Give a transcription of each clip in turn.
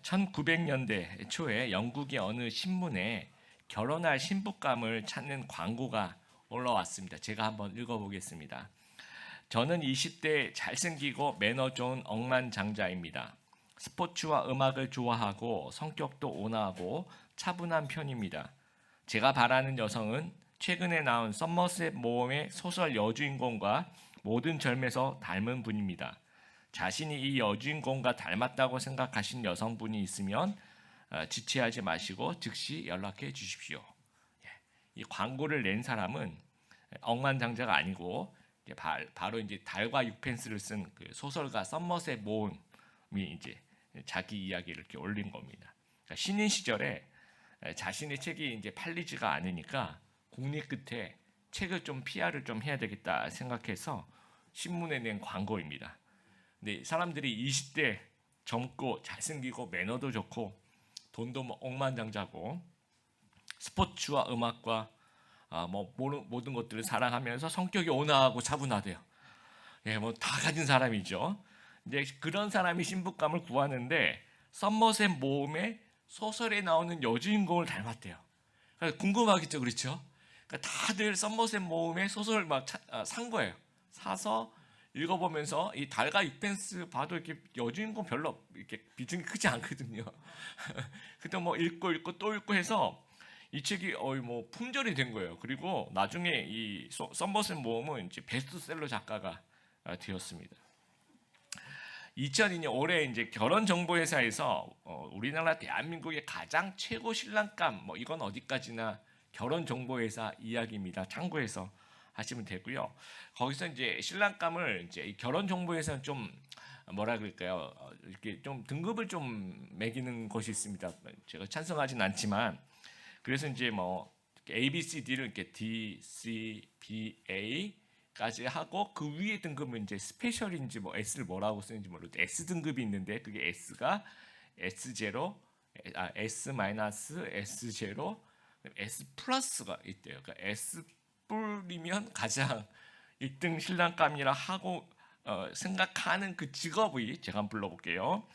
1900년대 초에 영국의 어느 신문에 결혼할 신부감을 찾는 광고가 올라왔습니다. 제가 한번 읽어보겠습니다. 저는 20대 잘생기고 매너 좋은 억만장자입니다. 스포츠와 음악을 좋아하고 성격도 온화하고 차분한 편입니다. 제가 바라는 여성은 최근에 나온 썸머셋 모험의 소설 여주인공과 모든 점에서 닮은 분입니다. 자신이 이 여주인공과 닮았다고 생각하신 여성분이 있으면 지체하지 마시고 즉시 연락해 주십시오. 이 광고를 낸 사람은 억만장자가 아니고 바로 이제 달과 육펜스를 쓴 그 소설가 썸머셋 모험이 이제 자기 이야기를 이렇게 올린 겁니다. 그러니까 신인 시절에 자신의 책이 이제 팔리지가 않으니까 국리 끝에 책을 좀 PR을 좀 해야 되겠다 생각해서 신문에 낸 광고입니다. 근데 사람들이 20대 젊고 잘생기고 매너도 좋고 돈도 억만장자고 스포츠와 음악과 모든 것들을 사랑하면서 성격이 온화하고 차분하대요. 뭐 다 가진 사람이죠. 이제 그런 사람이 신부감을 구하는데 썸머셋 모험의 소설에 나오는 여주인공을 닮았대요. 그러니까 궁금하겠죠, 그렇죠? 그러니까 다들 썸머셋 모험의 소설을 산 거예요. 사서 읽어보면서 이 달과 육펜스 봐도 이렇게 여주인공 별로 이렇게 비중이 크지 않거든요. 그때 뭐 읽고 또 읽고 해서 이 책이 뭐 품절이 된 거예요. 그리고 나중에 이 썸머셋 모험은 이제 베스트셀러 작가가 되었습니다. 2002년 올해 이제 결혼정보회사에서 우리나라 대한민국의 가장 최고 신랑감 이건 어디까지나 결혼정보회사 이야기입니다. 참고해서 하시면 되고요. 거기서 이제 신랑감을 이제 결혼정보회사는 좀 뭐라 그럴까요? 이렇게 좀 등급을 좀 매기는 것이 있습니다. 제가 찬성하진 않지만 그래서 이제 뭐 A, B, C, D를 이렇게 D, C, B, A까지 하고 그 위에 등급은 이제 스페셜인지 S를 뭐라고 쓰는지 모르겠는데 S 등급이 있는데 그게 S가 S0, S-, S0, S 플러스가 있대요. 그러니까 S 뿔이면 가장 1등 신랑감이라 하고 생각하는 그 직업이 제가 한번 불러볼게요.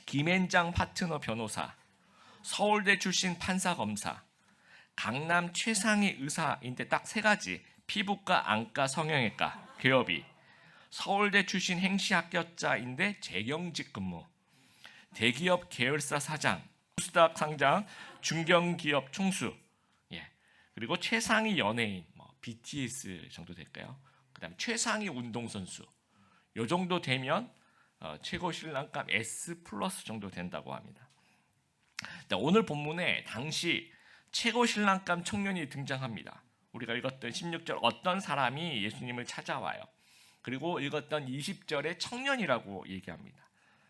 김앤장 파트너 변호사, 서울대 출신 판사 검사, 강남 최상위 의사인데 딱 세 가지: 피부과, 안과, 성형외과, 개업이, 서울대 출신 행시 합격자인데 재경직 근무, 대기업 계열사 사장, 코스닥 상장, 중견기업 총수, 그리고 최상위 연예인, BTS 정도 될까요? 그다음에 최상위 운동선수, 요 정도 되면 최고 신랑감 S 플러스 정도 된다고 합니다. 오늘 본문에 당시 최고 신랑감 청년이 등장합니다. 우리가 읽었던 16절 어떤 사람이 예수님을 찾아와요. 그리고 읽었던 20절에 청년이라고 얘기합니다.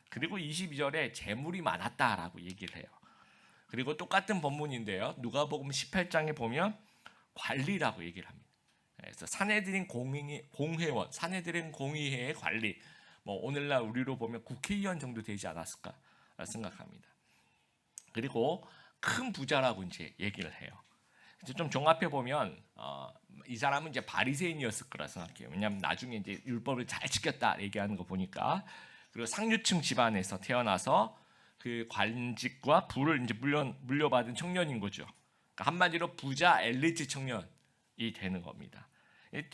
그리고 22절에 재물이 많았다라고 얘기를 해요. 그리고 똑같은 본문인데요. 누가복음 18장에 보면 관리라고 얘기를 합니다. 그래서 사내들인 공회원, 사내들인 공의회의 관리, 오늘날 우리로 보면 국회의원 정도 되지 않았을까 생각합니다. 그리고 큰 부자라고 이제 얘기를 해요. 좀 종합해 보면 이 사람은 이제 바리새인이었을 거라 생각해요. 왜냐하면 나중에 이제 율법을 잘 지켰다 얘기하는 거 보니까. 그리고 상류층 집안에서 태어나서 그 관직과 부를 이제 물려받은 청년인 거죠. 그러니까 한마디로 부자 엘리트 청년이 되는 겁니다.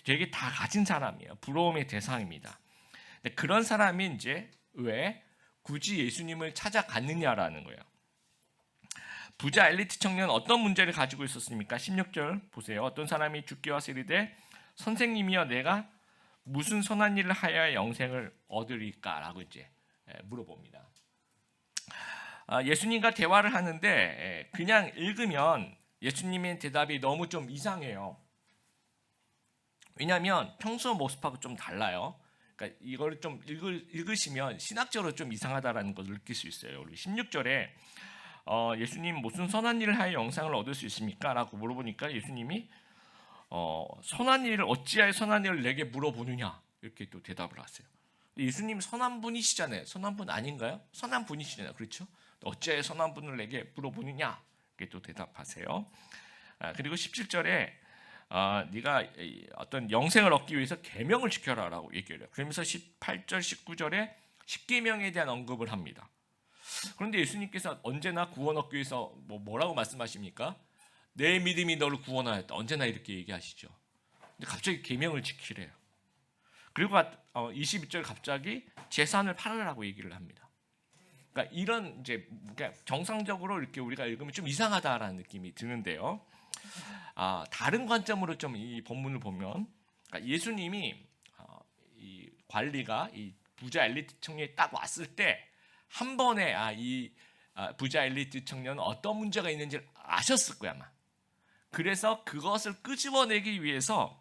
되게 다 가진 사람이에요. 부러움의 대상입니다. 근데 그런 사람이 이제 왜 굳이 예수님을 찾아갔느냐라는 거예요. 부자 엘리트 청년은 어떤 문제를 가지고 있었습니까? 16절 보세요. 어떤 사람이 주께 와서 이르되 선생님이여 내가 무슨 선한 일을 하여야 영생을 얻으리까라고 이제 물어봅니다. 예수님과 대화를 하는데 그냥 읽으면 예수님의 대답이 너무 좀 이상해요. 왜냐하면 평소 모습하고 좀 달라요. 그러니까 이걸 좀 읽으시면 신학적으로 좀 이상하다라는 것을 느낄 수 있어요. 우리 16절에 예수님 무슨 선한 일을 하여 영생을 얻을 수 있습니까? 라고 물어보니까 예수님이 선한 일을 어찌하여 선한 일을 내게 물어보느냐 이렇게 또 대답을 하세요. 예수님 선한 분이시잖아요. 선한 분 아닌가요? 선한 분이시잖아요. 그렇죠? 어찌하여 선한 분을 내게 물어보느냐 이렇게 또 대답하세요. 그리고 17절에 네가 어떤 영생을 얻기 위해서 계명을 지켜라라고 얘기를 해요. 그러면서 18절, 19절에 십계명에 대한 언급을 합니다. 그런데 예수님께서 언제나 구원 얻기 위해서 뭐라고 말씀하십니까? 내 믿음이 너를 구원하였다. 언제나 이렇게 얘기하시죠. 근데 갑자기 계명을 지키래요. 그리고 22절 갑자기 재산을 팔으라고 얘기를 합니다. 그러니까 이런 이제 정상적으로 이렇게 우리가 읽으면 좀 이상하다라는 느낌이 드는데요. 다른 관점으로 좀 이 본문을 보면, 그러니까 예수님이 이 관리가 이 부자 엘리트 청년이 딱 왔을 때 한 번에 이 부자 엘리트 청년은 어떤 문제가 있는지를 아셨을 거야 아마. 그래서 그것을 끄집어내기 위해서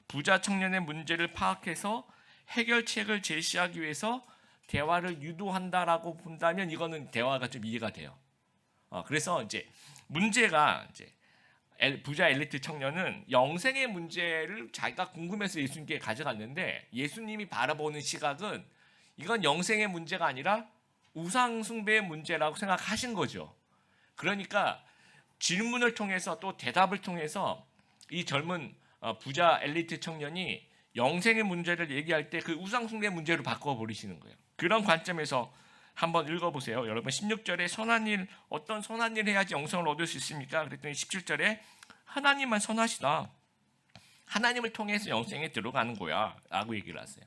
부자 청년의 문제를 파악해서 해결책을 제시하기 위해서 대화를 유도한다라고 본다면 이거는 대화가 좀 이해가 돼요. 그래서 이제 문제가 이제 부자 엘리트 청년은 영생의 문제를 자기가 궁금해서 예수님께 가져갔는데 예수님이 바라보는 시각은 이건 영생의 문제가 아니라 우상 숭배의 문제라고 생각하신 거죠. 그러니까 질문을 통해서 또 대답을 통해서 이 젊은 부자 엘리트 청년이 영생의 문제를 얘기할 때 그 우상 숭배 문제로 바꿔버리시는 거예요. 그런 관점에서 한번 읽어보세요. 여러분 16절에 선한 일, 어떤 선한 일 해야지 영생을 얻을 수 있습니까? 그랬더니 17절에 하나님만 선하시다. 하나님을 통해서 영생에 들어가는 거야 라고 얘기를 하세요.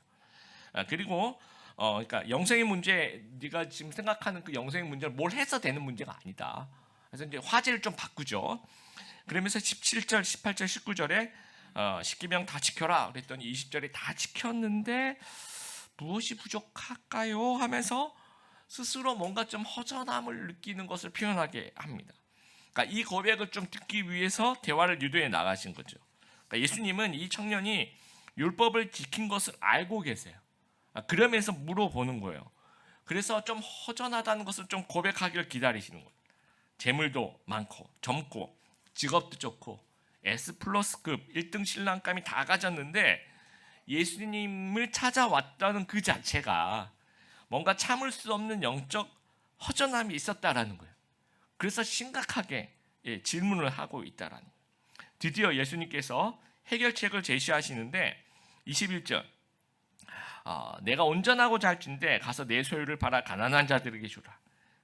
그리고 그러니까 영생의 문제, 네가 지금 생각하는 그 영생의 문제를 뭘 해서 되는 문제가 아니다. 그래서 이제 화제를 좀 바꾸죠. 그러면서 17절, 18절, 19절에 십계명 다 지켜라 그랬더니 20절에 다 지켰는데 무엇이 부족할까요? 하면서 스스로 뭔가 좀 허전함을 느끼는 것을 표현하게 합니다. 그러니까 이 고백을 좀 듣기 위해서 대화를 유도해 나가신 거죠. 그러니까 예수님은 이 청년이 율법을 지킨 것을 알고 계세요. 그러면서 물어보는 거예요. 그래서 좀 허전하다는 것을 좀 고백하기를 기다리시는 거예요. 재물도 많고 젊고 직업도 좋고 S+급 1등 신랑감이 다 가졌는데 예수님을 찾아왔다는 그 자체가 뭔가 참을 수 없는 영적 허전함이 있었다라는 거예요. 그래서 심각하게 질문을 하고 있다라는 거예요. 드디어 예수님께서 해결책을 제시하시는데 21절 내가 온전하고 잘 준데 가서 내 소유를 팔아 가난한 자들에게 주라.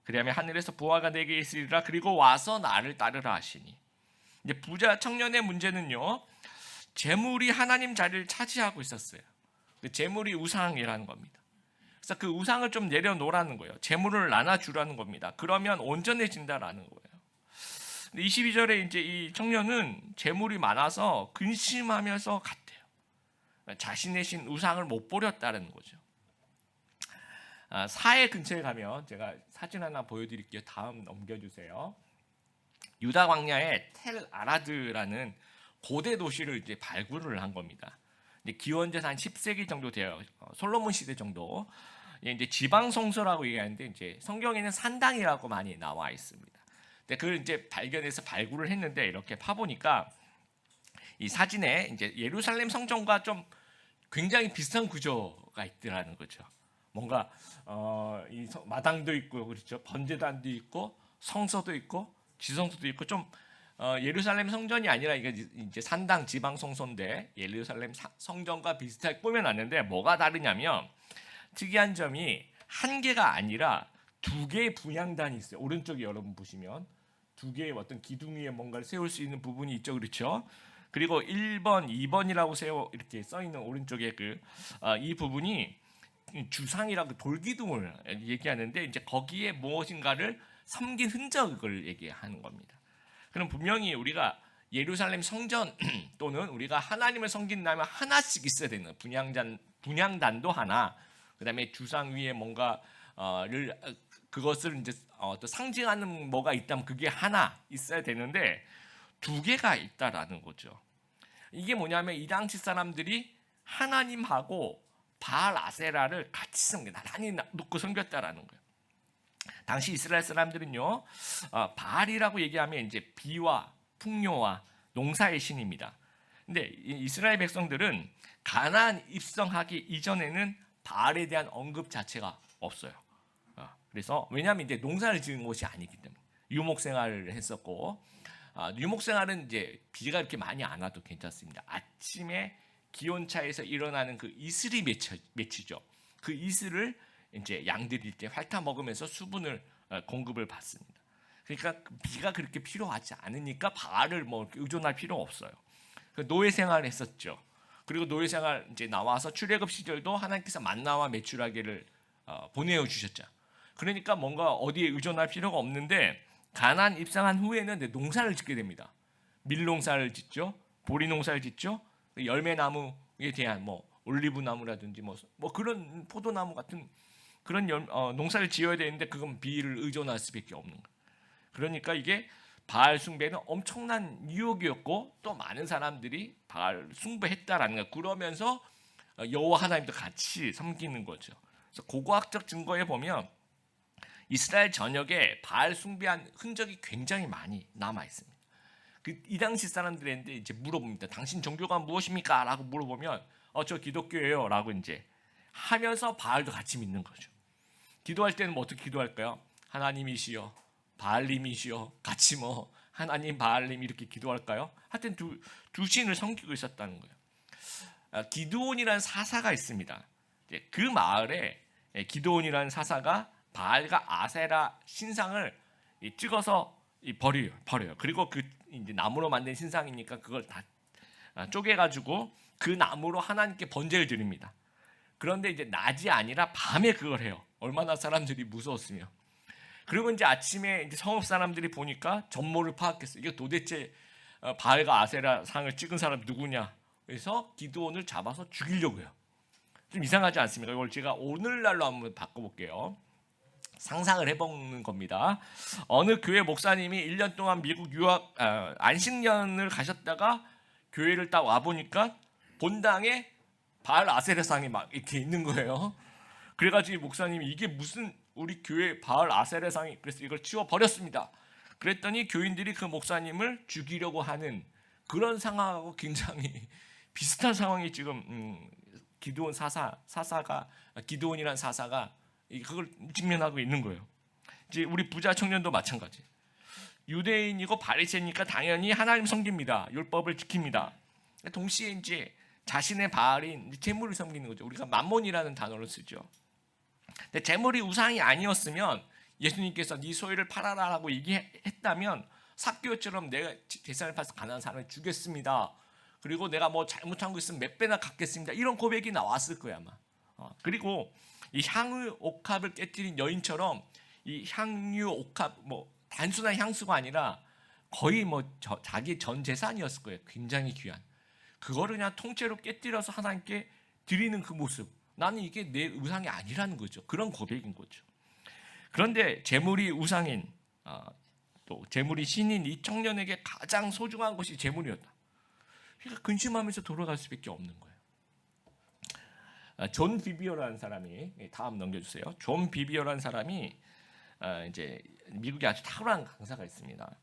그리하면 하늘에서 보화가 내게 있으리라. 그리고 와서 나를 따르라 하시니. 이제 부자 청년의 문제는요, 재물이 하나님 자리를 차지하고 있었어요. 그 재물이 우상이라는 겁니다. 그래서 그 우상을 좀 내려놓으라는 거예요. 재물을 나눠주라는 겁니다. 그러면 온전해진다라는 거예요. 근데 22절에 이제 이 청년은 재물이 많아서 근심하면서 갔대요. 자신의 신 우상을 못 버렸다는 거죠. 사해 근처에 가면 제가 사진 하나 보여드릴게요. 다음 넘겨주세요. 유다 광야에 텔 아라드라는 고대 도시를 이제 발굴을 한 겁니다. 기원전 한 10세기 정도 돼요. 솔로몬 시대 정도. 이제 지방 성소라고 얘기하는데 이제 성경에는 산당이라고 많이 나와 있습니다. 근데 그걸 이제 발견해서 발굴을 했는데 이렇게 파보니까 이 사진에 이제 예루살렘 성전과 좀 굉장히 비슷한 구조가 있더라는 거죠. 뭔가 이 마당도 있고 그렇죠. 번제단도 있고 성서도 있고 지성소도 있고 좀 예루살렘 성전이 아니라 이게 이제 산당 지방 성소인데 예루살렘 성전과 비슷하게 꾸며놨는데 뭐가 다르냐면 특이한 점이 한 개가 아니라 두 개의 분향단이 있어요. 오른쪽에 여러분 보시면 두 개의 어떤 기둥 위에 뭔가를 세울 수 있는 부분이 있죠, 그렇죠? 그리고 1번, 2번이라고 이렇게 써 있는 오른쪽에 이 부분이 주상이라고 돌기둥을 얘기하는데 이제 거기에 무엇인가를 섬긴 흔적을 얘기하는 겁니다. 그럼 분명히 우리가 예루살렘 성전 또는 우리가 하나님을 섬긴다면 하나씩 있어야 되는 분향단도 하나, 그다음에 주상 위에 뭔가를 그것을 이제 또 상징하는 뭐가 있다면 그게 하나 있어야 되는데 두 개가 있다라는 거죠. 이게 뭐냐면 이 당시 사람들이 하나님하고 바알 아세라를 같이 나란히 놓고 섬겼다라는 거예요. 당시 이스라엘 사람들은요, 바알이라고 얘기하면 이제 비와 풍요와 농사의 신입니다. 근데 이스라엘 백성들은 가나안 입성하기 이전에는 바알에 대한 언급 자체가 없어요. 그래서 왜냐하면 이제 농사를 지은 곳이 아니기 때문에 유목 생활을 했었고, 유목 생활은 이제 비가 이렇게 많이 안 와도 괜찮습니다. 아침에 기온차에서 일어나는 그 이슬이 맺히죠. 그 이슬을 이제 양들이 이제 핥아 먹으면서 수분을 공급을 받습니다. 그러니까 비가 그렇게 필요하지 않으니까 바알을 뭐 의존할 필요가 없어요. 노예 생활을 했었죠. 그리고 노예 생활 이제 나와서 출애굽 시절도 하나님께서 만나와 메추라기를 보내어 주셨죠. 그러니까 뭔가 어디에 의존할 필요가 없는데 가나안 입성한 후에는 농사를 짓게 됩니다. 밀농사를 짓죠. 보리 농사를 짓죠. 열매 나무에 대한 뭐 올리브 나무라든지 뭐 그런 포도나무 같은 그런 농사를 지어야 되는데 그건 비를 의존할 수밖에 없는 거예요. 그러니까 이게 바알 숭배는 엄청난 유혹이었고 또 많은 사람들이 바알 숭배했다라는 거예요. 그러면서 여호와 하나님도 같이 섬기는 거죠. 그래서 고고학적 증거에 보면 이스라엘 전역에 바알 숭배한 흔적이 굉장히 많이 남아 있습니다. 이 당시 사람들한테 이제 물어봅니다. 당신 종교가 무엇입니까? 라고 물어보면 저 기독교예요라고 이제 하면서 바알도 같이 믿는 거죠. 기도할 때는 뭐 어떻게 기도할까요? 하나님이시여, 바알님이시여, 같이 뭐 하나님, 바알님 이렇게 기도할까요? 하여튼 두 신을 섬기고 있었다는 거예요. 기드온이라는 사사가 있습니다. 그 마을에 기드온이라는 사사가 바알과 아세라 신상을 찍어서 버려요. 그리고 그 이제 나무로 만든 신상이니까 그걸 다 쪼개가지고 그 나무로 하나님께 번제를 드립니다. 그런데 이제 낮이 아니라 밤에 그걸 해요. 얼마나 사람들이 무서웠으며. 그리고 이제 아침에 이제 성읍 사람들이 보니까 전모를 파악했어요. 이게 도대체 바알과 아세라 상을 찍은 사람 누구냐? 그래서 기드온을 잡아서 죽이려고 해요. 좀 이상하지 않습니까? 이걸 제가 오늘날로 한번 바꿔볼게요. 상상을 해보는 겁니다. 어느 교회 목사님이 1년 동안 미국 유학 안식년을 가셨다가 교회를 딱 와보니까 본당에 바알 아세라상이 막 이렇게 있는 거예요. 그래가지고 목사님이 이게 무슨 우리 교회 바알 아세라상이, 그래서 이걸 치워버렸습니다. 그랬더니 교인들이 그 목사님을 죽이려고 하는 그런 상황하고 굉장히 비슷한 상황이 지금 기드온 사사가 기드온이란 사사가 그걸 직면하고 있는 거예요. 이제 우리 부자 청년도 마찬가지. 유대인이고 바리새니까 당연히 하나님 섬깁니다. 율법을 지킵니다. 동시에 이제 자신의 바알인 재물을 섬기는 거죠. 우리가 맘몬이라는 단어를 쓰죠. 근데 재물이 우상이 아니었으면 예수님께서 네 소유를 팔아라라고 얘기했다면 삭개오처럼 내가 재산을 팔아서 가난한 사람을 주겠습니다. 그리고 내가 뭐 잘못한 거 있으면 몇 배나 갚겠습니다. 이런 고백이 나왔을 거야 아마. 그리고 이 향유 옥합을 깨뜨린 여인처럼 이 향유 옥합 뭐 단순한 향수가 아니라 거의 뭐 자기 전 재산이었을 거예요. 굉장히 귀한. 그거를 그냥 통째로 깨뜨려서 하나님께 드리는 그 모습. 나는 이게 내 우상이 아니라는 거죠. 그런 고백인 거죠. 그런데 재물이 우상인 또 재물이 신인 이 청년에게 가장 소중한 것이 재물이었다. 그러니까 근심하면서 돌아갈 수밖에 없는 거예요. 존 비비어라는 사람이, 다음 넘겨주세요. 존 비비어라는 사람이 이제 미국에 아주 탁월한 강사가 있습니다.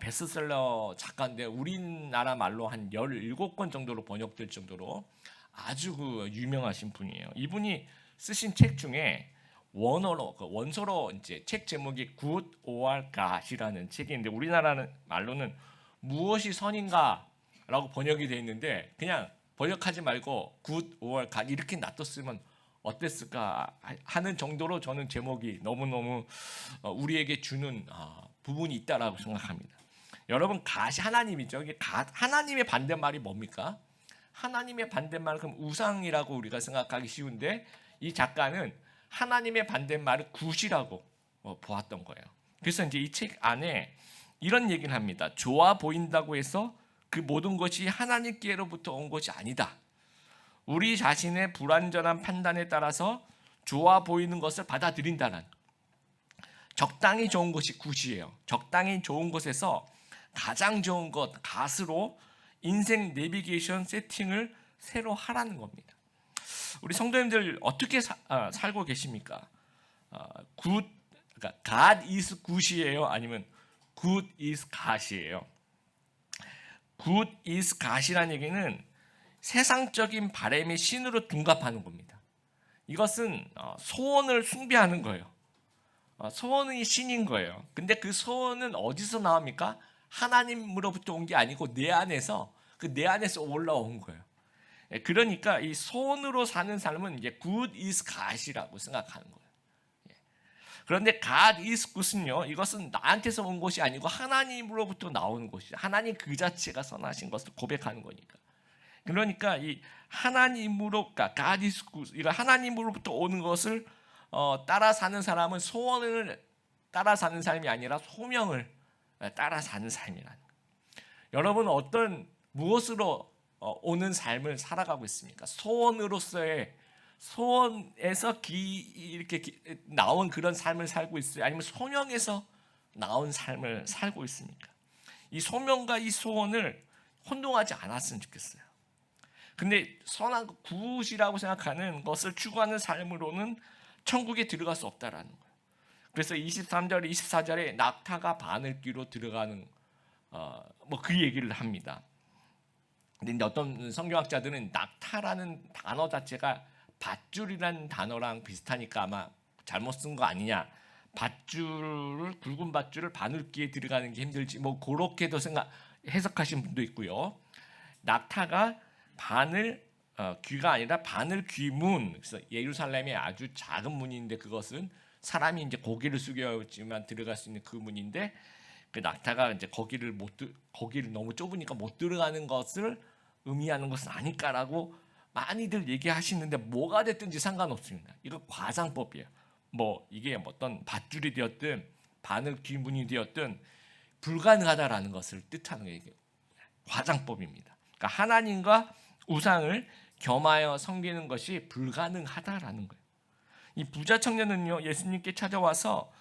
베스트셀러 작가인데 우리나라 말로 한 17권 정도로 번역될 정도로 아주 그 유명하신 분이에요. 이분이 쓰신 책 중에 원서로 이제 책 제목이 Good or God이라는 책이 있는데 우리나라는 말로는 무엇이 선인가라고 번역이 되어 있는데 그냥 번역하지 말고 Good or God 이렇게 놔뒀으면 어땠을까 하는 정도로 저는 제목이 너무너무 우리에게 주는 부분이 있다라고 생각합니다. 여러분 갓이 하나님이죠. 이게 하나님의 반대말이 뭡니까? 하나님의 반대말은 그럼 우상이라고 우리가 생각하기 쉬운데 이 작가는 하나님의 반대말을 굿이라고 보았던 거예요. 그래서 이제 이 책 안에 이런 얘기를 합니다. 좋아 보인다고 해서 그 모든 것이 하나님께로부터 온 것이 아니다. 우리 자신의 불완전한 판단에 따라서 좋아 보이는 것을 받아들인다는 적당히 좋은 것이 굿이에요. 적당히 좋은 것에서 가장 좋은 것 갓으로 인생 내비게이션 세팅을 새로 하라는 겁니다. 우리 성도님들 어떻게 살고 계십니까? 굿, 그러니까 God is good이에요? 아니면 good is God이에요? good is God이라는 얘기는 세상적인 바람의 신으로 둔갑하는 겁니다. 이것은 소원을 숭배하는 거예요. 소원이 신인 거예요. 근데 그 소원은 어디서 나옵니까? 하나님으로부터 온 게 아니고 내 안에서 그 내 안에서 올라온 거예요. 그러니까 이 소원으로 사는 삶은 이제 good is God이라고 생각하는 거예요. 그런데 God is good은요, 이것은 나한테서 온 것이 아니고 하나님으로부터 나오는 것이죠. 하나님 그 자체가 선하신 것을 고백하는 거니까. 그러니까 이 하나님으로, 그러니까 God is good, 이거 하나님으로부터 오는 것을 따라 사는 사람은 소원을 따라 사는 삶이 아니라 소명을 따라 사는 삶이라는 거예요. 여러분 어떤 무엇으로 오는 삶을 살아가고 있습니까? 소원으로서의 소원에서 이렇게 나온 그런 삶을 살고 있어요? 아니면 소명에서 나온 삶을 살고 있습니까? 이 소명과 이 소원을 혼동하지 않았으면 좋겠어요. 근데 선한 굿이라고 생각하는 것을 추구하는 삶으로는 천국에 들어갈 수 없다라는 거예요. 그래서 23절, 24절에 낙타가 바늘귀로 들어가는 뭐 그 얘기를 합니다. 근데 어떤 성경학자들은 낙타라는 단어 자체가 밧줄이라는 단어랑 비슷하니까 아마 잘못 쓴 거 아니냐. 밧줄을, 굵은 밧줄을 바늘귀에 들어가는 게 힘들지 뭐 그렇게도 해석하신 분도 있고요. 낙타가 귀가 아니라 바늘 귀문. 그래서 예루살렘의 아주 작은 문인데 그것은 사람이 이제 고개를 숙여야지만 들어갈 수 있는 그 문인데 그 낙타가 이제 거기를 너무 좁으니까 못 들어가는 것을 의미하는 것은 아닐까라고 많이들 얘기하시는데 뭐가 됐든지 상관없습니다. 이거 과장법이에요. 뭐 이게 어떤 밧줄이 되었든 바늘 귀문이 되었든 불가능하다라는 것을 뜻하는 게 과장법입니다. 그러니까 하나님과 우상을 겸하여 섬기는 것이 불가능하다라는 거예요. 이 부자 청년은요, 예수님께 찾아와서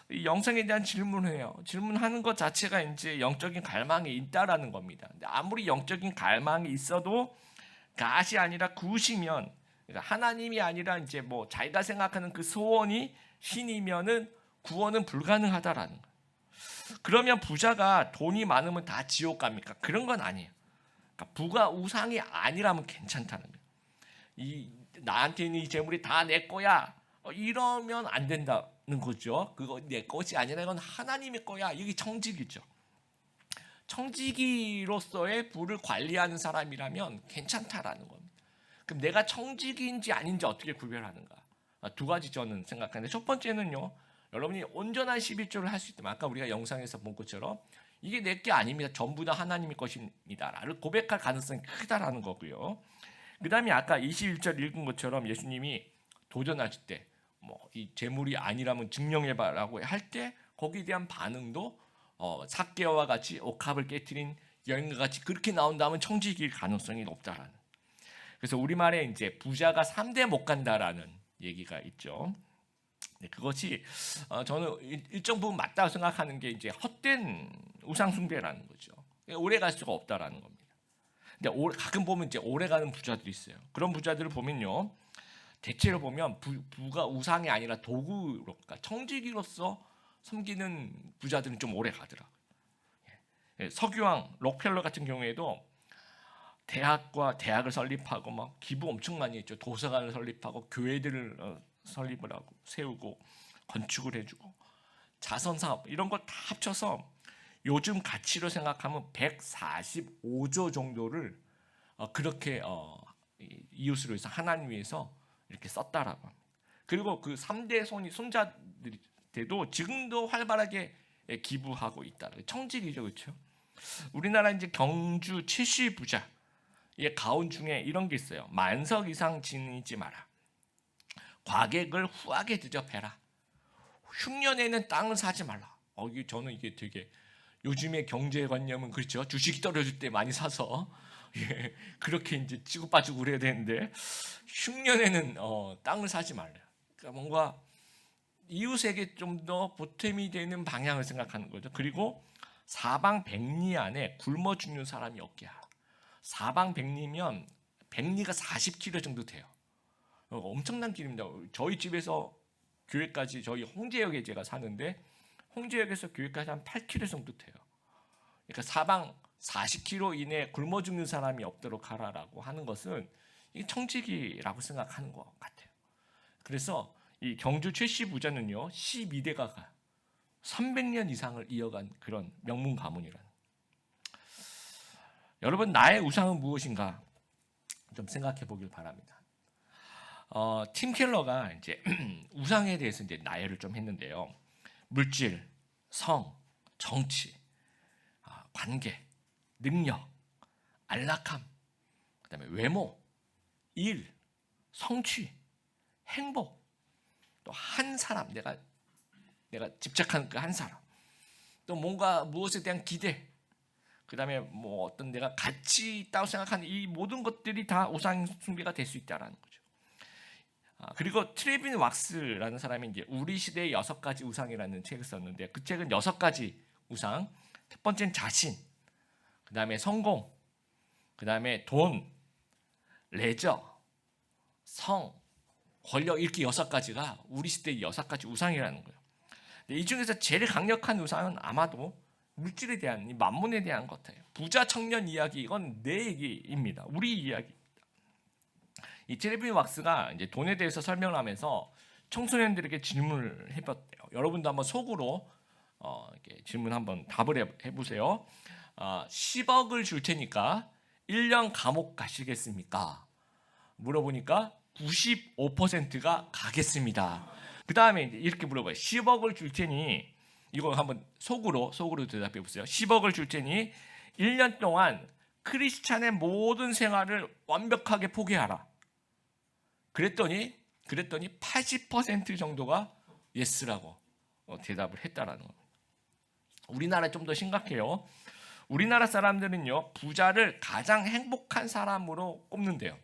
이 영생에 대한 질문을 해요. 질문하는 것 자체가 이제 영적인 갈망이 있다라는 겁니다. 근데 아무리 영적인 갈망이 있어도 갓이 아니라 굿이면, 그러니까 하나님이 아니라 이제 뭐 자기가 생각하는 그 소원이 신이면은 구원은 불가능하다라는 거예요. 그러면 부자가 돈이 많으면 다 지옥 갑니까? 그런 건 아니에요. 그러니까 부가 우상이 아니라면 괜찮다는 거예요. 나한테 있는 이 재물이 다 내 거야. 이러면 안 된다는 거죠. 그거 내 것이 아니라 이건 하나님의 거야. 이게 청지기죠. 청지기로서의 부를 관리하는 사람이라면 괜찮다라는 겁니다. 그럼 내가 청지기인지 아닌지 어떻게 구별하는가? 두 가지 저는 생각하는데, 첫 번째는요, 여러분이 온전한 11조를 할 수 있다면 아까 우리가 영상에서 본 것처럼 이게 내 게 아닙니다. 전부 다 하나님의 것입니다. 라를 고백할 가능성이 크다라는 거고요. 그 다음에 아까 21절 읽은 것처럼 예수님이 도전하실 때 뭐 이 재물이 아니라면 증명해봐라고 할 때 거기에 대한 반응도 삭개와 같이 옥합을 깨트린 여인과 같이 그렇게 나온다면 청지기일 가능성이 높다라는. 그래서 우리말에 이제 부자가 3대 못 간다라는 얘기가 있죠. 그것이 저는 일정 부분 맞다고 생각하는 게 이제 헛된 우상 숭배라는 거죠. 오래 갈 수가 없다라는 겁니다. 근데 가끔 보면 이제 오래 가는 부자들이 있어요. 그런 부자들을 보면요, 대체로 보면 부가 우상이 아니라 도구로, 그러니까 청지기로서 섬기는 부자들은 좀 오래 가더라고요. 석유왕 록펠러 같은 경우에도 대학을 설립하고 막 기부 엄청 많이 했죠. 도서관을 설립하고 교회들을 설립을 하고 세우고 건축을 해주고 자선 사업 이런 거 다 합쳐서 요즘 가치로 생각하면 145조 정도를 그렇게 이웃을 위해서 하나님 위해서 이렇게 썼다라고 합니다. 그리고 그 3대 손자들도 지금도 활발하게 기부하고 있다. 청직이죠, 그렇죠? 우리나라 이제 경주 최씨 부자 의 가운 중에 이런 게 있어요. 만석 이상 지니지 마라. 과객을 후하게 대접해라. 흉년에는 땅을 사지 말라. 저는 이게 되게 요즘의 경제관념은 그렇죠. 주식이 떨어질 때 많이 사서 그렇게 이제 치고 빠지고 그래야 되는데 흉년에는 땅을 사지 말라. 그러니까 뭔가 이웃에게 좀 더 보탬이 되는 방향을 생각하는 거죠. 그리고 사방 백리 안에 굶어 죽는 사람이 없게 하라. 사방 백리면 백리가 40km 정도 돼요. 엄청난 길입니다. 저희 집에서 교회까지, 저희 홍제역에 제가 사는데 홍제역에서 교회까지 한 8km 정도 돼요. 그러니까 사방 40km 이내 굶어 죽는 사람이 없도록 하라라고 하는 것은 이게 청지기라고 생각하는 것 같아요. 그래서 이 경주 최씨 부자는요 12대가 가요. 300년 이상을 이어간 그런 명문 가문이라는. 여러분, 나의 우상은 무엇인가? 좀 생각해 보길 바랍니다. 팀 켈러가 이제 우상에 대해서 이제 나열을 좀 했는데요. 물질, 성, 정치, 관계, 능력, 안락함, 그다음에 외모, 일, 성취, 행복, 또 한 사람, 내가 집착하는 그 한 사람, 또 뭔가 무엇에 대한 기대, 그다음에 뭐 어떤 내가 가치 있다고 생각하는 이 모든 것들이 다 우상 숭배가 될 수 있다라는 거죠. 그리고 트레빈 왁스라는 사람이 이제 우리 시대의 6가지 우상이라는 책을 썼는데 그 책은 6가지 우상. 첫 번째는 자신, 그다음에 성공, 그다음에 돈, 레저, 성, 권력 이렇게 6가지가 우리 시대의 6가지 우상이라는 거예요. 이 중에서 제일 강력한 우상은 아마도 물질에 대한 이 만문에 대한 것 같아요. 부자 청년 이야기 이건 내 얘기입니다. 우리 이야기. 이 트레빈 왁스가 이제 돈에 대해서 설명을 하면서 청소년들에게 질문을 해봤대요. 여러분도 한번 속으로 이렇게 질문 한번 답을 해보세요. 10억을 줄 테니까 1년 감옥 가시겠습니까? 물어보니까 95%가 가겠습니다. 그 다음에 이렇게 물어봐요. 10억을 줄 테니 이거 한번 속으로 대답해 보세요. 10억을 줄 테니 1년 동안 크리스찬의 모든 생활을 완벽하게 포기하라. 그랬더니 80% 정도가 예스라고 대답을 했다라는 겁니다. 우리나라 좀 더 심각해요. 우리나라 사람들은요 부자를 가장 행복한 사람으로 꼽는데요.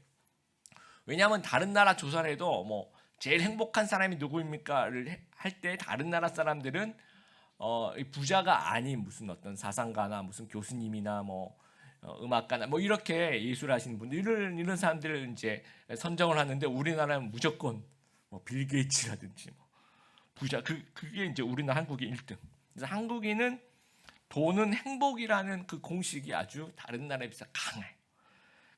왜냐하면 다른 나라 조사를 해도 뭐 제일 행복한 사람이 누구입니까를 할 때 다른 나라 사람들은 부자가 아닌 무슨 어떤 사상가나 무슨 교수님이나 뭐 음악가나 뭐 이렇게 예술하시는 분들 이런 사람들을 이제 선정을 하는데 우리나라는 무조건 뭐 빌 게이츠라든지 뭐 부자 그게 이제 우리나라 한국의 1등. 그래서 한국인은 돈은 행복이라는 그 공식이 아주 다른 나라에 비해서 강해요.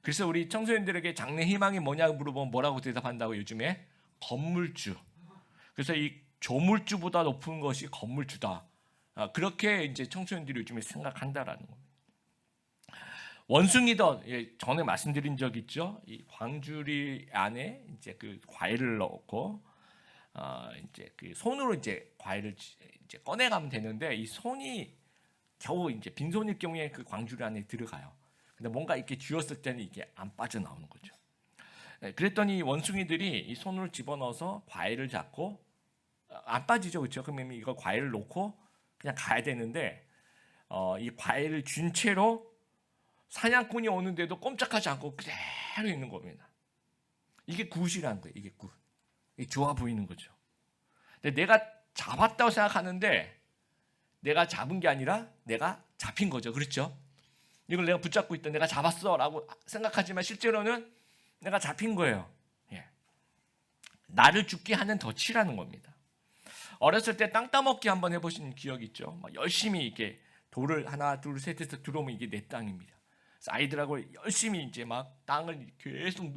그래서 우리 청소년들에게 장래 희망이 뭐냐고 물어보면 뭐라고 대답한다고 요즘에 건물주. 그래서 이 조물주보다 높은 것이 건물주다. 그렇게 이제 청소년들이 요즘에 생각한다라는 겁니다. 원숭이던 전에 말씀드린 적 있죠. 이 광주리 안에 이제 그 과일을 넣고 이제 그 손으로 이제 과일을 이제 꺼내가면 되는데 이 손이 겨우 이제 빈손일 경우에 그 광주리 안에 들어가요. 근데 뭔가 이렇게 쥐었을 때는 이게 안 빠져나오는 거죠. 그랬더니 원숭이들이 이 손을 집어넣어서 과일을 잡고 안 빠지죠, 그렇죠? 그러면 이거 과일을 놓고 그냥 가야 되는데 이 과일을 쥔 채로 사냥꾼이 오는데도 꼼짝하지 않고 그대로 있는 겁니다. 이게 굿이라는 거예요. 이게 굿. 이게 좋아 보이는 거죠. 근데 내가 잡았다고 생각하는데 내가 잡은 게 아니라 내가 잡힌 거죠. 그렇죠? 이걸 내가 붙잡고 있다. 내가 잡았어라고 생각하지만 실제로는 내가 잡힌 거예요. 예. 나를 죽게 하는 덫이라는 겁니다. 어렸을 때 땅 따먹기 한번 해보신 기억 있죠? 막 열심히 이렇게 돌을 하나 둘 셋 해서 들어오면 이게 내 땅입니다. 그래서 아이들하고 열심히 이제 막 땅을 계속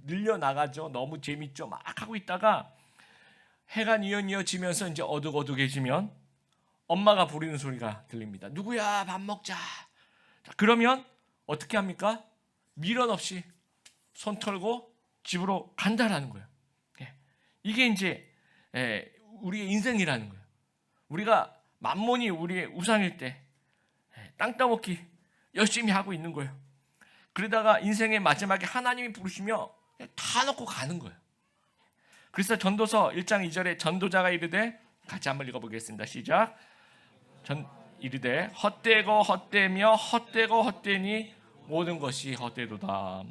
늘려 나가죠. 너무 재밌죠. 막 하고 있다가 해가 뉘어지면서 이제 어둑어둑해지면 엄마가 부르는 소리가 들립니다. 누구야? 밥 먹자. 자, 그러면 어떻게 합니까? 미련 없이 손 털고 집으로 간다라는 거예요. 이게 이제 우리의 인생이라는 거예요. 우리가 만몬이 우리의 우상일 때 땅 따먹기 열심히 하고 있는 거예요. 그러다가 인생의 마지막에 하나님이 부르시며 다 놓고 가는 거예요. 그래서 전도서 1장 2절에 전도자가 이르되 같이 한번 읽어보겠습니다. 시작. 이르되 헛되고 헛되며 헛되고 헛되니 모든 것이 헛되도다.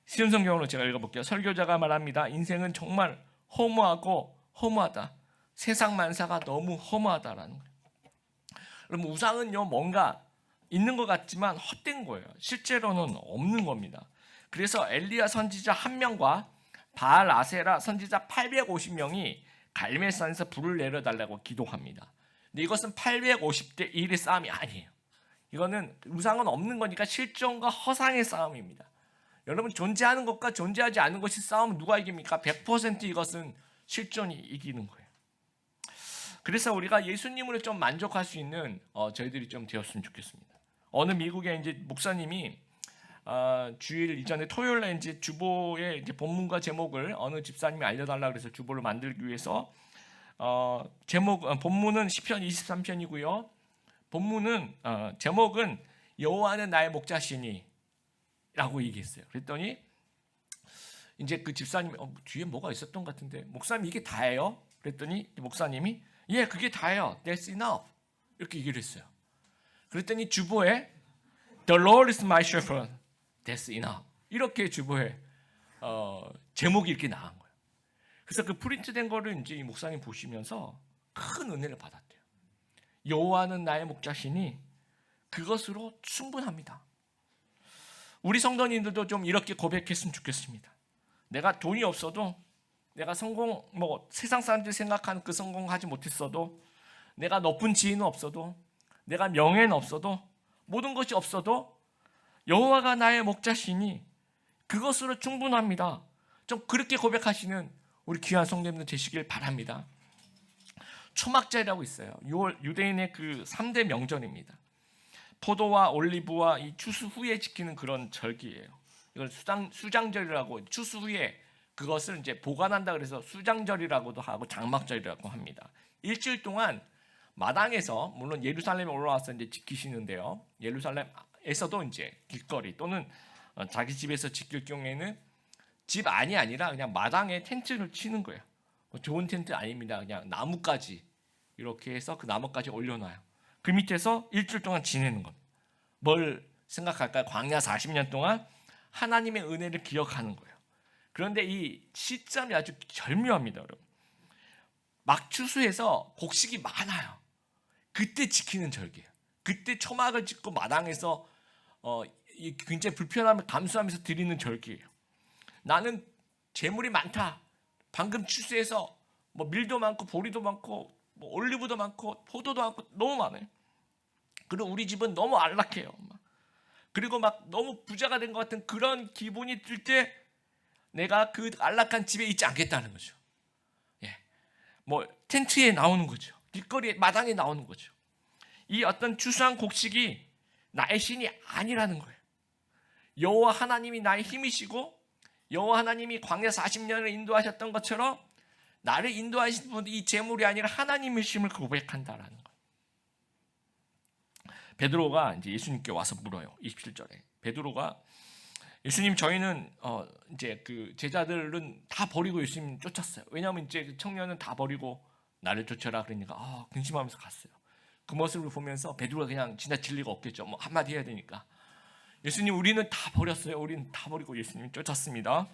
쉬운 성경으로 제가 읽어볼게요. 설교자가 말합니다. 인생은 정말 허무하고 허무하다. 세상 만사가 너무 허무하다라는 거예요. 여러분 우상은요 뭔가 있는 것 같지만 헛된 거예요. 실제로는 없는 겁니다. 그래서 엘리야 선지자 1명과 바알 아세라 선지자 850명이 갈멜산에서 불을 내려달라고 기도합니다. 근데 이것은 850대 1의 싸움이 아니에요. 이거는 우상은 없는 거니까 실존과 허상의 싸움입니다. 여러분 존재하는 것과 존재하지 않는 것이 싸우면 누가 이깁니까? 100% 이것은 실존이 이기는 거예요. 그래서 우리가 예수님을 좀 만족할 수 있는 저희들이 좀 되었으면 좋겠습니다. 어느 미국의 이제 목사님이 주일 이전에 토요일 날 이제 주보의 이제 본문과 제목을 어느 집사님이 알려달라 그래서 주보를 만들기 위해서 본문은 시편 23편이고요. 본문은 제목은 여호와는 나의 목자시니라고 얘기했어요. 그랬더니 이제 그 집사님이 뒤에 뭐가 있었던 것 같은데 목사님 이게 다예요? 그랬더니 목사님이 예 그게 다예요. That's enough 이렇게 얘기를 했어요. 그랬더니 주보에 The Lord is my shepherd. That's enough. 이렇게 주보에 제목이 이렇게 나온 거예요. 그래서 그 프린트된 거를 이제 이 목사님 보시면서 큰 은혜를 받았대요. 여호와는 나의 목자시니 그것으로 충분합니다. 우리 성도님들도 좀 이렇게 고백했으면 좋겠습니다. 내가 돈이 없어도 내가 성공 세상 사람들이 생각하는 그 성공하지 못했어도 내가 높은 지위는 없어도 내가 명예는 없어도 모든 것이 없어도 여호와가 나의 목자시니 그것으로 충분합니다. 좀 그렇게 고백하시는 우리 귀한 성도님들 되시길 바랍니다. 초막절이라고 있어요. 유대인의 그 3대 명절입니다. 포도와 올리브와 이 추수 후에 지키는 그런 절기예요. 이걸 수장절이라고 추수 후에 그것을 이제 보관한다 그래서 수장절이라고도 하고 장막절이라고 합니다. 일주일 동안 마당에서 물론 예루살렘에 올라와서 이제 지키시는데요. 예루살렘에서도 이제 길거리 또는 자기 집에서 지킬 경우에는 집 안이 아니라 그냥 마당에 텐트를 치는 거예요. 좋은 텐트 아닙니다. 그냥 나뭇가지 이렇게 해서 그 나뭇가지 올려놔요. 그 밑에서 일주일 동안 지내는 겁니다. 뭘 생각할까요? 광야 40년 동안 하나님의 은혜를 기억하는 거예요. 그런데 이 시점이 아주 절묘합니다, 여러분. 막 추수해서 곡식이 많아요. 그때 지키는 절기예요. 그때 초막을 짓고 마당에서 굉장히 불편함을 감수하면서 드리는 절기예요. 나는 재물이 많다. 방금 추수해서 밀도 많고 보리도 많고 올리브도 많고 포도도 많고 너무 많아요. 그리고 우리 집은 너무 안락해요. 그리고 막 너무 부자가 된 것 같은 그런 기분이 들 때 내가 그 안락한 집에 있지 않겠다는 거죠. 예, 텐트에 나오는 거죠. 길거리에 마당에 나오는 거죠. 이 어떤 추수한 곡식이 나의 신이 아니라는 거예요. 여호와 하나님이 나의 힘이시고 여호와 하나님이 광야 40년을 인도하셨던 것처럼 나를 인도하신 분이 이 재물이 아니라 하나님이심을 고백한다라는 거예요. 베드로가 이제 예수님께 와서 물어요. 27절에 베드로가 예수님 저희는 이제 그 제자들은 다 버리고 예수님 쫓았어요. 왜냐하면 이제 그 청년은 다 버리고 나를 쫓아라 그러니까 근심하면서 갔어요. 그 모습을 보면서 베드로가 그냥 지나칠 리가 없겠죠. 한마디 해야 되니까 예수님 우리는 다 버렸어요. 우리는 다 버리고 예수님 쫓았습니다.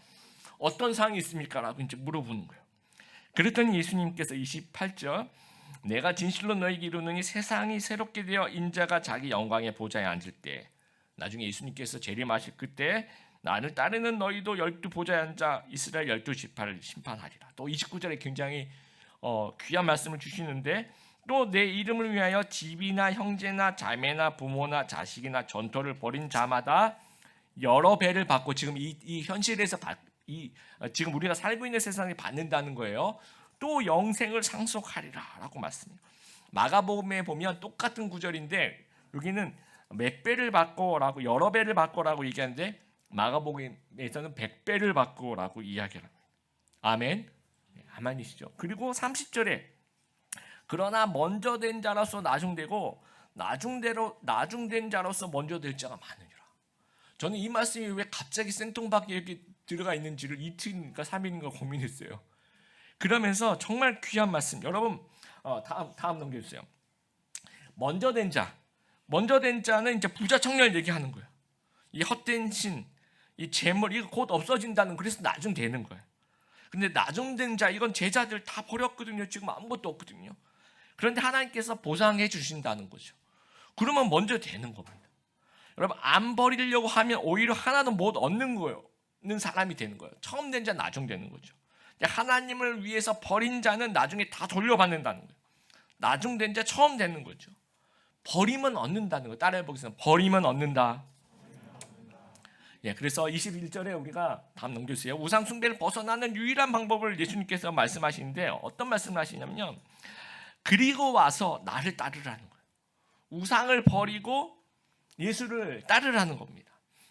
어떤 상황이 있습니까? 라고 이제 물어보는 거예요. 그랬더니 예수님께서 28절 내가 진실로 너희에게 이르노니 세상이 새롭게 되어 인자가 자기 영광의 보좌에 앉을 때 나중에 예수님께서 재림하실 그때 나를 따르는 너희도 12보좌에 앉아 이스라엘 12지파를 심판하리라. 또 29절에 굉장히 귀한 말씀을 주시는데 또 내 이름을 위하여 집이나 형제나 자매나 부모나 자식이나 전토를 벌인 자마다 여러 배를 받고 지금 이 현실에서 지금 우리가 살고 있는 세상에 받는다는 거예요. 또 영생을 상속하리라라고 말씀해요. 마가복음에 보면 똑같은 구절인데 여기는 몇 배를 받고라고 여러 배를 받고라고 얘기하는데 마가복음에서는 100배를 받고라고 이야기를 합니다. 아멘. 아멘이시죠. 그리고 30절에 그러나 먼저 된 자로서 나중되고 나중된 자로서 먼저 될 자가 많으리라. 저는 이 말씀이 왜 갑자기 생뚱밖에 이렇게 들어가 있는지를 이틀인가 3일인가 고민했어요. 그러면서 정말 귀한 말씀. 여러분 다음 넘겨주세요. 먼저 된 자는 이제 부자 청년을 얘기하는 거예요. 이 헛된 신, 이 재물 이거 곧 없어진다는 그래서 나중 되는 거예요. 근데 나중된 자 이건 제자들 다 버렸거든요. 지금 아무것도 없거든요. 그런데 하나님께서 보상해 주신다는 거죠. 그러면 먼저 되는 겁니다. 여러분 안 버리려고 하면 오히려 하나도 못 얻는 거예요. 는 사람이 되는 거예요. 처음 된 자 나중 되는 거죠. 하나님을 위해서 버린 자는 나중에 다 돌려받는다는 거예요. 나중 된 자 처음 되는 거죠. 버리면 얻는다는 거예요. 따라해 보겠습니다. 버리면 얻는다. 예, 그래서 21절에 우리가 다음 넘겨주세요. 우상 숭배를 벗어나는 유일한 방법을 예수님께서 말씀하시는데 어떤 말씀을 하시냐면요. 그리고 와서 나를 따르라는 거예요. 우상을 버리고 예수를 따르라는 겁니다.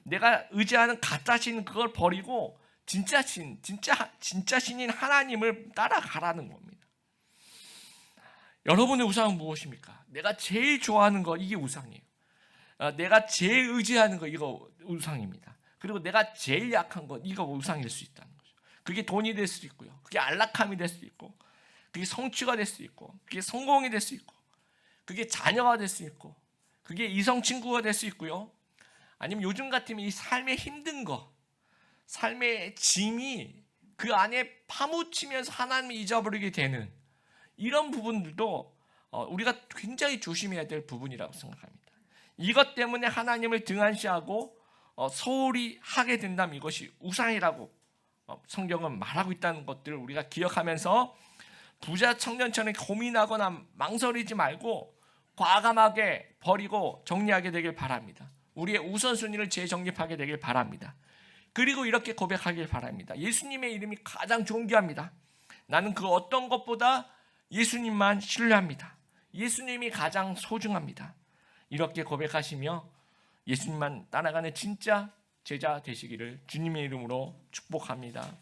내가 의지하는 가짜 신 그걸 버리고 진짜 신인 하나님을 따라가라는 겁니다. 여러분의 우상은 무엇입니까? 내가 제일 좋아하는 거, 이게 우상이에요. 내가 제일 의지하는 거, 이거 우상입니다. 그리고 내가 제일 약한 거, 이거 우상일 수 있다는 거죠. 그게 돈이 될 수도 있고요. 그게 안락함이 될 수도 있고, 그게 성취가 될 수도 있고, 그게 성공이 될 수 있고, 그게 자녀가 될 수 있고, 그게 이성 친구가 될 수 있고요. 아니면 요즘 같으면 이 삶의 힘든 거, 삶의 짐이 그 안에 파묻히면서 하나님을 잊어버리게 되는 이런 부분들도 우리가 굉장히 조심해야 될 부분이라고 생각합니다. 이것 때문에 하나님을 등한시하고 소홀히 하게 된다면 이것이 우상이라고 성경은 말하고 있다는 것들을 우리가 기억하면서 부자 청년처럼 고민하거나 망설이지 말고 과감하게 버리고 정리하게 되길 바랍니다. 우리의 우선순위를 재정립하게 되길 바랍니다. 그리고 이렇게 고백하길 바랍니다. 예수님의 이름이 가장 존귀합니다. 나는 그 어떤 것보다 예수님만 신뢰합니다. 예수님이 가장 소중합니다. 이렇게 고백하시며 예수님만 따라가는 진짜 제자 되시기를 주님의 이름으로 축복합니다.